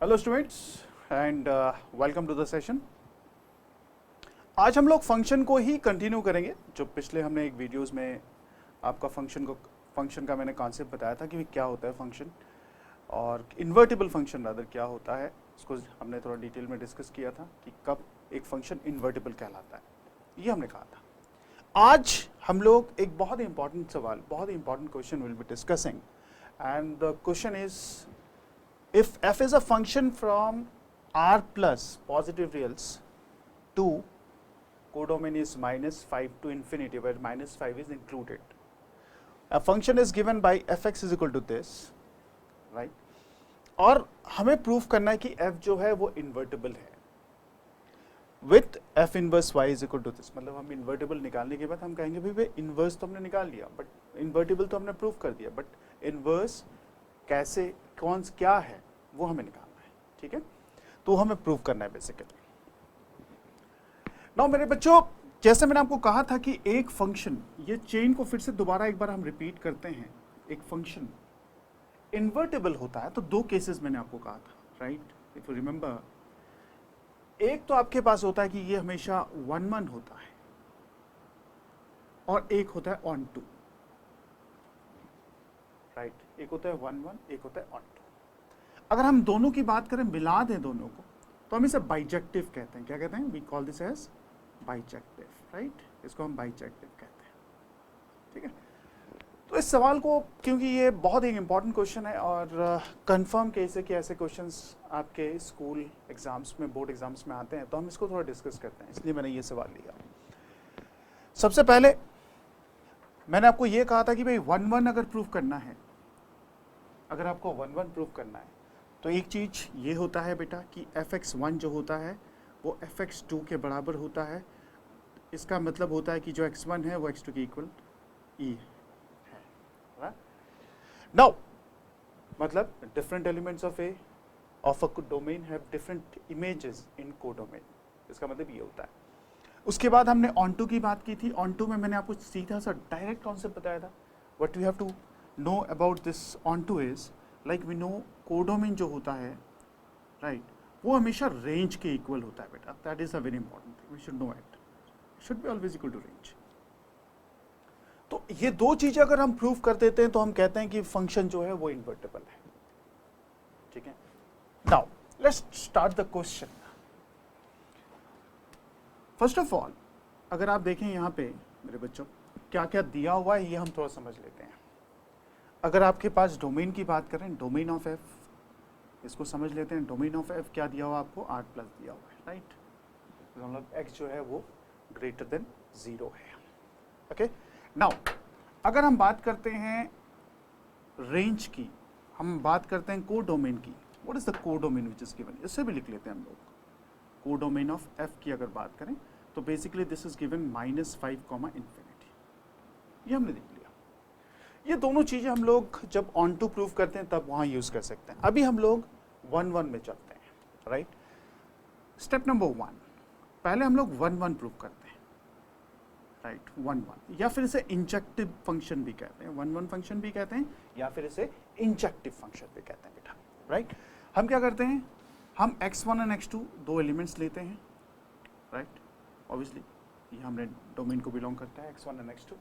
Hello students and welcome to the session. आज हम लोग फंक्शन को ही कंटिन्यू करेंगे जो पिछले हमने एक वीडियोस में आपका फंक्शन का मैंने कॉन्सेप्ट बताया था कि क्या होता है फंक्शन और इन्वर्टिबल फंक्शन रादर क्या होता है। उसको हमने थोड़ा डिटेल में डिस्कस किया था कि कब एक फंक्शन इन्वर्टिबल कहलाता है, ये हमने कहा था। आज हम लोग एक बहुत ही इंपॉर्टेंट सवाल, बहुत ही important question will be discussing and the question is if f is a function from R plus positive reals to codomain is minus 5 to infinity where minus 5 is included. A function is given by fx is equal to this, right? और हमें proof करना है कि f जो है वो invertible है with f inverse y is equal to this। मतलब हम इन्वर्टिबल निकालने के बाद हम कहेंगे भाई इन्वर्स तो हमने निकाल लिया बट इन्वर्टिबल तो हमने प्रूफ कर दिया, बट इन्वर्स कैसे कौन क्या है वो हमें निकालना है, ठीक है? तो हमें प्रूव करना है बेसिकली। नाउ मेरे बच्चों, जैसे मैंने आपको कहा था कि एक फंक्शन, ये चेन को फिर से दोबारा एक बार हम रिपीट करते हैं, एक फंक्शन इन्वर्टिबल होता है तो दो केसेस मैंने आपको कहा था, राइट? इफ यू रिमेंबर, एक तो आपके पास होता है कि ये हमेशा 1-1 होता है और एक होता है ऑन टू, राइट? एक होता है 1-1, एक होता है ऑन टू। अगर हम दोनों की बात करें, मिला दें दोनों को, तो हम इसे बाइजेक्टिव कहते हैं। क्या कहते हैं? We call this as bijective, right? इसको हम बाइजेक्टिव कहते हैं, ठीक है? तो इस सवाल को, क्योंकि ये बहुत एक इंपॉर्टेंट क्वेश्चन है और कंफर्म केस है कि ऐसे क्वेश्चंस आपके स्कूल एग्जाम्स में, बोर्ड एग्जाम्स में आते हैं, तो हम इसको थोड़ा डिस्कस करते हैं, इसलिए मैंने ये सवाल लिया। सबसे पहले मैंने आपको ये कहा था कि भाई 1-1 अगर प्रूफ करना है, अगर आपको 1-1 प्रूफ करना है तो एक चीज़ ये होता है बेटा कि fx1 जो होता है वो fx2 के बराबर होता है। इसका मतलब होता है कि जो x1 है वो x2 के इक्वल e है। नाउ मतलब different elements of a domain have different images in codomain, इसका मतलब ये होता है। उसके बाद हमने ऑन2 की बात की थी। ऑन2 में मैंने आपको सीधा सा डायरेक्ट कॉन्सेप्ट बताया था। What we have to know about this ऑन2 is like we know codomain जो होता है, राइट, वो हमेशा रेंज के इक्वल होता है बेटा। That is a very important thing, we should know it, should be always equal to range. तो ये दो चीजें अगर हम प्रूव कर देते हैं तो हम कहते हैं कि फंक्शन जो है वो इन्वर्टिबल है, ठीक है? Now let's start the question. First of all, अगर आप देखें यहाँ पे मेरे बच्चों क्या क्या दिया हुआ है, ये हम थोड़ा समझ लेते हैं। अगर आपके पास डोमेन की बात करें, डोमेन ऑफ एफ, इसको समझ लेते हैं। डोमेन ऑफ एफ क्या दिया हुआ आपको? 8+ दिया हुआ है, राइट? मतलब एक्स जो है वो ग्रेटर देन 0 है, ओके? नाउ अगर हम बात करते हैं रेंज की, हम बात करते हैं कोडोमेन की। What is the codomain which is given? इससे भी लिख लेते हैं हम लोग। कोडोमेन ऑफ एफ की अगर बात करें तो basically this is given -5, infinity. ये हमने देख लिया। ये दोनों चीजें हम लोग जब ऑन टू प्रूव करते हैं तब वहां यूज कर सकते हैं। अभी हम लोग 1-1 में चलते हैं, राइट? स्टेप नंबर 1, पहले हम लोग 1-1 प्रूव करते हैं, राइट? 1-1 या फिर इसे इंजेक्टिव फंक्शन भी कहते हैं, 1-1 फंक्शन भी कहते हैं, या फिर इसे इंजेक्टिव फंक्शन भी कहते हैं बेटा, राइट? हम क्या करते हैं? हम x1 और x2 दो एलिमेंट्स लेते हैं, राइट? ऑब्वियसली ये हमने डोमेन को बिलोंग करता है x1 और x2,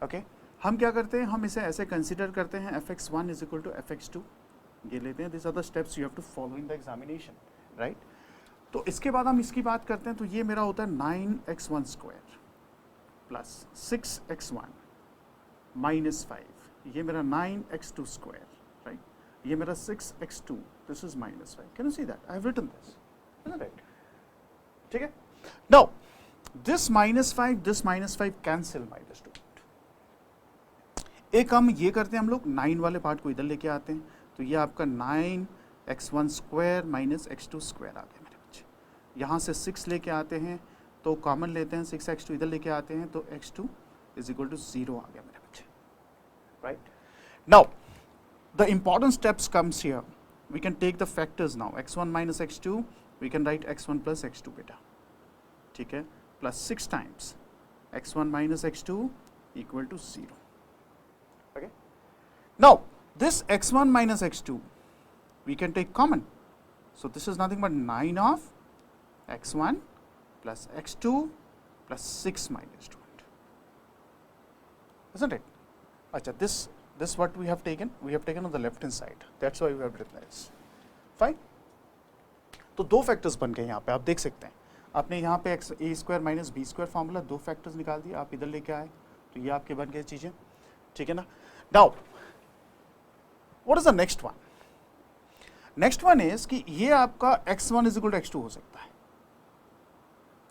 ओके? हम क्या करते हैं? हम इसे ऐसे कंसिडर करते हैं fx1 is equal to fx2, ये लेते हैं। This are the steps you have to follow in the examination, right? तो इसके बाद हम इसकी बात करते हैं, तो ये मेरा होता है 9x1² प्लस 6x1 माइनस 5, ये मेरा 9x2², राइट? ये मेरा 6x2, this is -5। Can you see that? I have written this, right? ठीक है? Now this -5 cancel my student. एक हम ये करते हैं, हम लोग 9 वाले पार्ट को इधर लेके आते हैं, तो ये आपका 9x1² माइनस x2² आ गया मेरे बच्चे। यहाँ से 6 लेके आते हैं तो कॉमन लेते हैं, 6x2 इधर लेके आते हैं तो x2 इज इक्वल टू 0 आ गया मेरे बच्चे, right? Now the important steps comes here. We can take the factors now. x1 minus x2, we can write x1 plus x2 बेटा, ठीक है? Plus 6 times x1 minus x2 equal to 0, Now, this x1 minus x2, we can take common. So this is nothing but 9 of x1 plus x2 plus 6 minus 2. Isn't it? Acha, this what we have taken on the left hand side. That's why we have written this. Fine. तो दो factors बन गए यहाँ पे, आप देख सकते हैं. आपने यहाँ पे x a square minus b square formula दो फैक्टर्स निकाल दिए, आप इधर लेके आए तो ये आपके बन गए चीजें. ठीक है ना. Now what is the next one? Next one is कि ये आपका x1 is equal to x2 हो सकता है.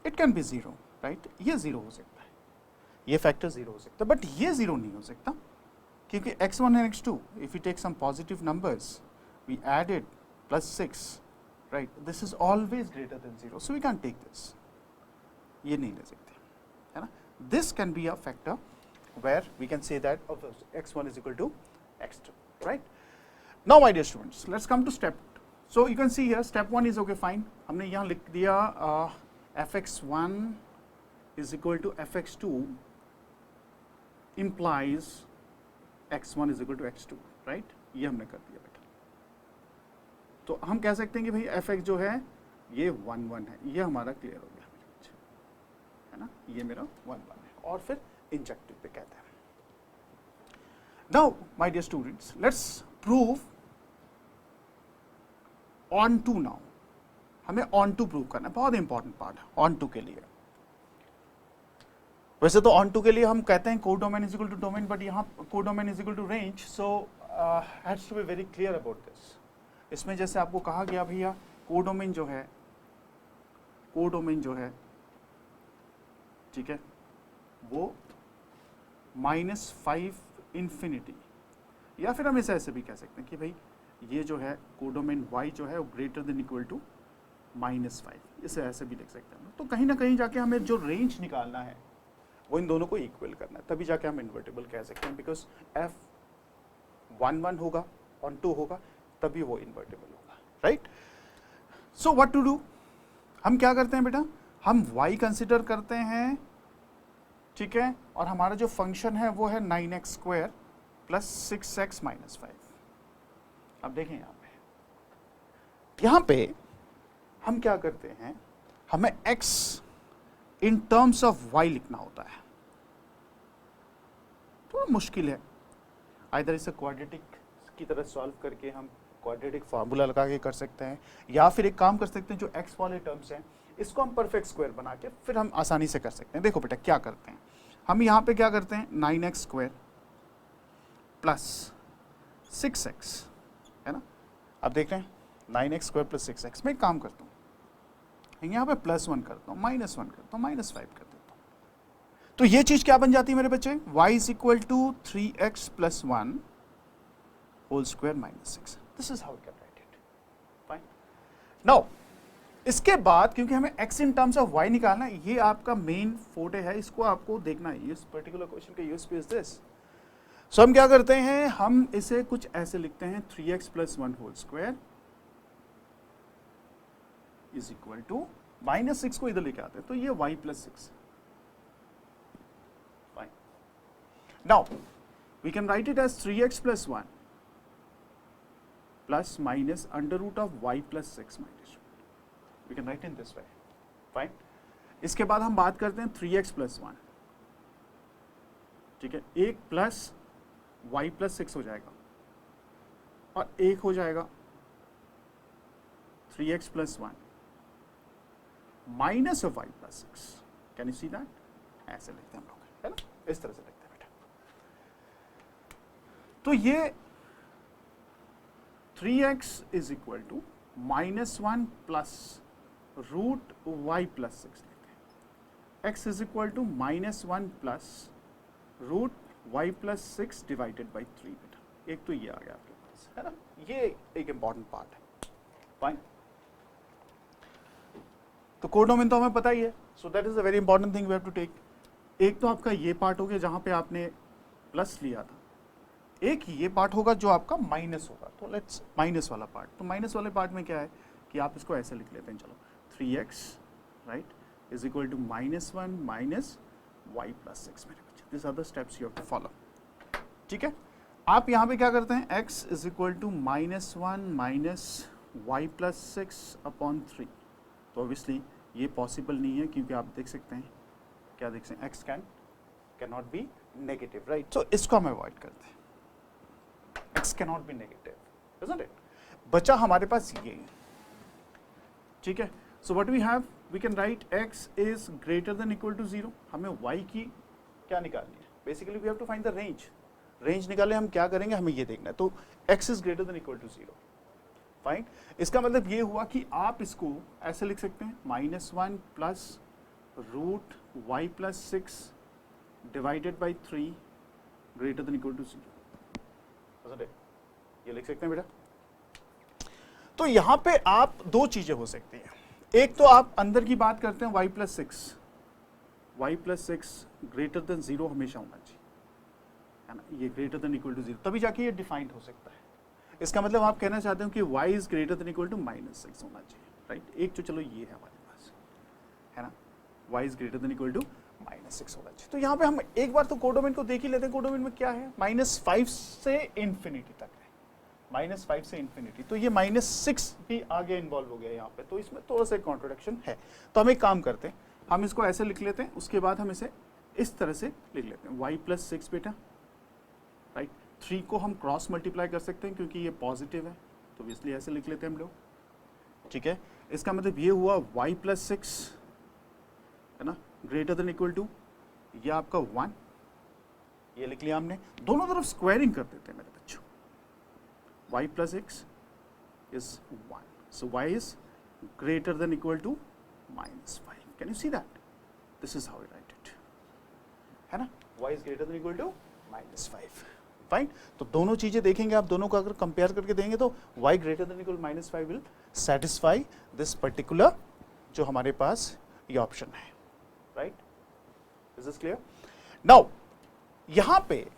It can be zero, right. ये जीरो हो सकता है, ये फैक्टर जीरो हो सकता है, बट ये जीरो नहीं हो सकता क्योंकि x1 and x2 if you take some positive numbers we added plus 6, right, this is always greater than 0, so we can't take this. ये नहीं ले सकते, है ना. This can be a factor where we can say that x1 is equal to x2, right. Now my dear students, let's come to step. So you can see here step 1 is okay, fine. हमने यहाँ लिख दिया fx1 is equal to fx2 implies x1 is equal to x2, right. ये हमने कर दिया. तो हम कह सकते हैं कि भाई एफ एक्स जो है ये 1 है, ये हमारा क्लियर हो गया मेरे बच्चे, है ना. ये मेरा 1 है और फिर इंजेक्टिव पे कहते हैं. Now my dear students, let's prove onto. Now हमें ऑन टू प्रूव करना है, बहुत इंपॉर्टेंट पार्ट है ऑन टू के लिए. वैसे तो ऑन टू के लिए हम कहते हैं codomain is equal to domain, but यहाँ codomain is equal to range, so has to be very clear about this. इसमें जैसे आपको कहा गया भैया कोडोमेन जो है, ठीक है, वो -5 इंफिनिटी, या फिर हम इसे ऐसे भी कह सकते हैं कि भाई ये जो है कोडोमेन y जो है वो ग्रेटर देन इक्वल टू -5, इसे ऐसे भी लिख सकते हैं. तो कहीं ना कहीं जाके हमें जो रेंज निकालना है वो इन दोनों को इक्वल करना है, तभी जाके हम इन्वर्टेबल कह सकते हैं. बिकॉज f 1 होगा, ऑन 2 होगा, तभी वो इन्वर्टेबल होगा, right. So what to do? हम क्या करते हैं बेटा, हम y कंसिडर करते हैं, ठीक है, और हमारा जो फंक्शन है वो है 9x square plus 6x minus 5. अब देखें यहाँ पे हम क्या करते हैं, हमें x in terms of y लिखना होता है. तो मुश्किल है, आइदर इसे क्वाड्रेटिक की तरह सॉल्व करके हम क्वाड्रेटिक फार्मूला लगा के कर सकते हैं, या फिर एक काम कर सकते हैं जो x वाले टर्म्स हैं इसको हम परफेक्ट स्क्वायर बना के फिर हम आसानी से कर सकते हैं. देखो बेटा क्या करते हैं, हम यहाँ पे क्या करते हैं 9x स्क्वायर प्लस 6x, है ना. अब देख रहे हैं 9x स्क्वायर प्लस 6x. मैं एक काम करता हूँ यहाँ पे +1 करता हूँ, -1 करता हूँ, -5 कर देता हूँ. तो ये चीज क्या बन जाती है मेरे बच्चे, y is equal to 3x plus 1 whole square minus 6. This is how we can write it. Fine. Now, इसके बाद क्योंकि हमें x in terms of y निकालना है, ये आपका मेन फोटे है, इसको आपको देखना है. इस पर्टिकुलर क्वेश्चन का यूएसपी इज दिस. सो हम क्या करते हैं, हम इसे कुछ ऐसे लिखते हैं 3x plus 1 whole square is equal to -6 को इधर लेके आते हैं, तो ये y plus 6. Fine. Now we can write it as 3x plus 1 plus minus under root of y plus 6 minus 1. We can write in this way. Fine. इसके बाद हम बात करते हैं 3x plus 1. ठीक है, 1 प्लस y plus 6 हो जाएगा और 1 हो जाएगा 3x plus 1 minus of y plus 6. Can you see that? ऐसे लिखते हैं हम लोग, है ना, इस तरह से लिखते हैं बेटा. तो ये 3x is equal to -1 plus root y plus 6 लेते हैं. x is equal to -1 plus root y plus 6 divided by 3 बेटा. एक तो ये आ गया आपके पास, है ना. ये एक इंपॉर्टेंट पार्ट है. फाइन. तो कोडोमेन तो हमें पता ही है, so that is a very important thing we have to take. एक तो आपका ये पार्ट हो गया जहां पे आपने प्लस लिया था, एक ये पार्ट होगा जो आपका माइनस होगा. तो लेट्स माइनस वाला पार्ट. तो माइनस वाले पार्ट में क्या है कि आप इसको ऐसे लिख लेते हैं, चलो 3x right is equal to -1 minus y plus 6 मेरे बच्चे. This are the steps you have to follow. ठीक है, आप यहाँ पे क्या करते हैं, x is equal to -1 minus y plus 6/3, तो ऑब्वियसली ये पॉसिबल नहीं है, क्योंकि आप देख सकते हैं, क्या देख सकते हैं, x can not be negative, right. So इसको हम अवॉइड करते हैं, x can not be negative, isn't it. बचा हमारे पास ये, ठीक है। So what we have, we can write x is greater than equal to 0। हमें y की क्या निकालनी है, basically we have to find the range. Range निकाले हम क्या करेंगे, हमें ये देखना है, तो x is greater than equal to 0, fine. इसका मतलब ये हुआ कि आप इसको ऐसे लिख सकते हैं, -1 plus root y plus 6 divided by 3 greater than equal to 0, ये लिख सकते हैं बेटा। तो यहां पे आप दो चीजें हो सकती हैं, एक तो आप अंदर की बात करते हैं y प्लस 6 ग्रेटर देन 0 हमेशा होना चाहिए, है ना, ये ग्रेटर देन इक्वल टू 0, तभी जाके ये डिफाइंड हो सकता है। इसका मतलब आप कहना चाहते हो कि y is greater than equal to -6 होना चाहिए, राइट। एक तो चलो ये है हमारे पास, है ना, y is greater than equal to -6 होना चाहिए। तो यहाँ पे हम एक बार तो कोडोमेन को देख ही लेते हैं। कोडोमेन में क्या है, -5 से इन्फिनिटी तक है, -5 से इन्फिनिटी, तो ये -6 भी आगे इन्वॉल्व हो गया यहाँ पे, तो इसमें थोड़ा सा कॉन्ट्रोडिक्शन है। तो हम एक काम करते हैं, हम इसको ऐसे लिख लेते हैं, उसके बाद हम इसे इस तरह से लिख लेते हैं, y प्लस 6 बेटा, राइट। 3 को हम क्रॉस मल्टीप्लाई कर सकते हैं क्योंकि ये पॉजिटिव है, तो इसलिए ऐसे लिख लेते हैं हम लोग, ठीक है। इसका मतलब ये हुआ y प्लस 6, है ना, ग्रेटर देन इक्वल टू, ये आपका 1, ये लिख लिया हमने। दोनों तरफ स्क्वायरिंग कर देते हैं मेरे बच्चों, y plus 6 is 1, so y is greater than equal to -5। Can you see that, this is how we write it, है ना, y is greater than equal to -5, fine. तो दोनों चीजें देखेंगे आप, दोनों को अगर कंपेयर करके देंगे तो y greater than equal -5 will satisfy this particular जो हमारे पास ये ऑप्शन है, right. Is this clear? Now यहां पे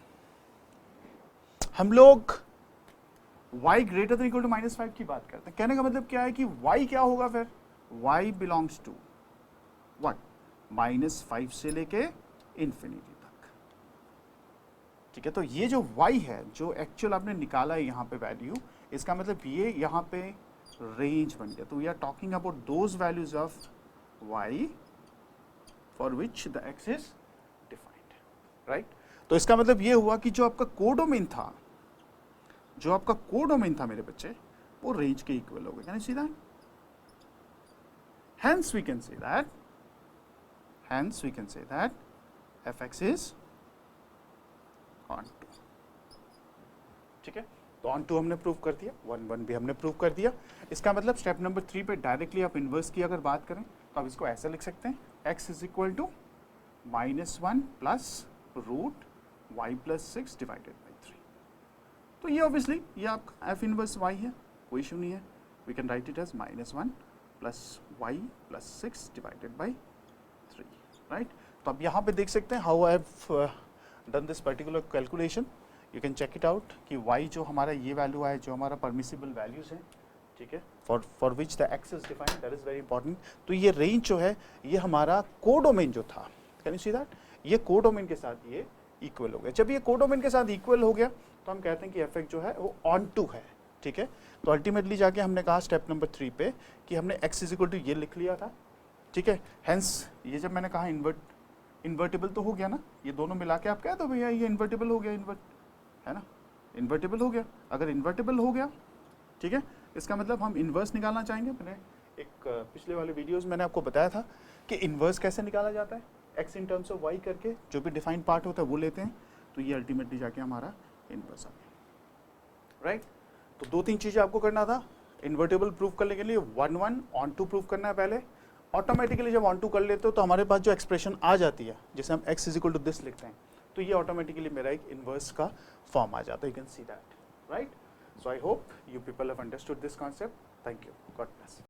हम लोग y greater than equal to -5 की बात करते हैं। कहने का मतलब क्या है कि y क्या होगा फिर, y बिलोंग्स टू व्हाट, -5 से लेके इन्फिनिटी तक, ठीक है। तो ये जो y है, जो एक्चुअल आपने निकाला है यहाँ पे वैल्यू, इसका मतलब ये यहाँ पे रेंज बन गया। तो we are talking about those values of y for which the x is defined, right. तो इसका मतलब ये हुआ कि जो आपका कोडोमेन था, जो आपका कोडोमेन था मेरे बच्चे, वो रेंज के इक्वल हो गया। Can you see that? Hence we can say that fx is onto, ठीक है। तो onto हमने प्रूव कर दिया, 1 भी हमने प्रूव कर दिया। इसका मतलब स्टेप नंबर 3 पे डायरेक्टली आप इन्वर्स की अगर बात करें तो आप इसको ऐसे लिख सकते हैं, x is equal to -1 plus root y plus 6 divided by 3। तो ये ऑब्वियसली ये आपका f इनवर्स y है, कोई इशू नहीं है। We can write it as -1 plus y plus 6 divided by 3, right. तो अब यहाँ पे देख सकते हैं how I have done this particular calculation. You can check it out कि y जो हमारा ये वैल्यू है, जो हमारा परमिसिबल वैल्यूज हैं, ठीक है, for which the x is defined, that is very important. तो ये रेंज जो है, ये हमारा कोडोमेन जो था, कैन यू सी दैट, ये कोडोमेन के साथ ये इक्वल हो गया। जब ये कोडोमेन के साथ इक्वल हो गया तो हम कहते हैं कि एफ जो है वो ऑन टू है, ठीक है। तो अल्टीमेटली जाके हमने कहा स्टेप नंबर 3 पे कि हमने x इज इक्वल टू ये लिख लिया था, ठीक है। हेंस ये जब मैंने कहा इन्वर्टिबल तो हो गया ना, ये दोनों मिला के आप कह दो भैया ये इन्वर्टिबल हो गया, है ना, इन्वर्टिबल हो गया। अगर इन्वर्टिबल हो गया, ठीक है, इसका मतलब हम इन्वर्स निकालना चाहेंगे। मैंने एक पिछले वाले वीडियोज़ मैंने आपको बताया था कि इन्वर्स कैसे निकाला जाता है, x in terms of y करके जो भी डिफाइंड पार्ट होता है वो लेते हैं, तो ये अल्टीमेटली जाके हमारा इन्वर्स आ गया, राइट। तो 2-3 चीज़ें आपको करना था इन्वर्टिबल प्रूव करने के लिए। 1 ऑन टू प्रूव करना है पहले। ऑटोमेटिकली जब ऑन टू कर लेते हो तो हमारे पास जो एक्सप्रेशन आ जाती है, जैसे हम x is equal to this लिखते हैं, तो ये ऑटोमेटिकली मेरा एक इन्वर्स का फॉर्म आ जाता है। You can see that, right. So I hope you people have understood this concept. Thank you, God bless.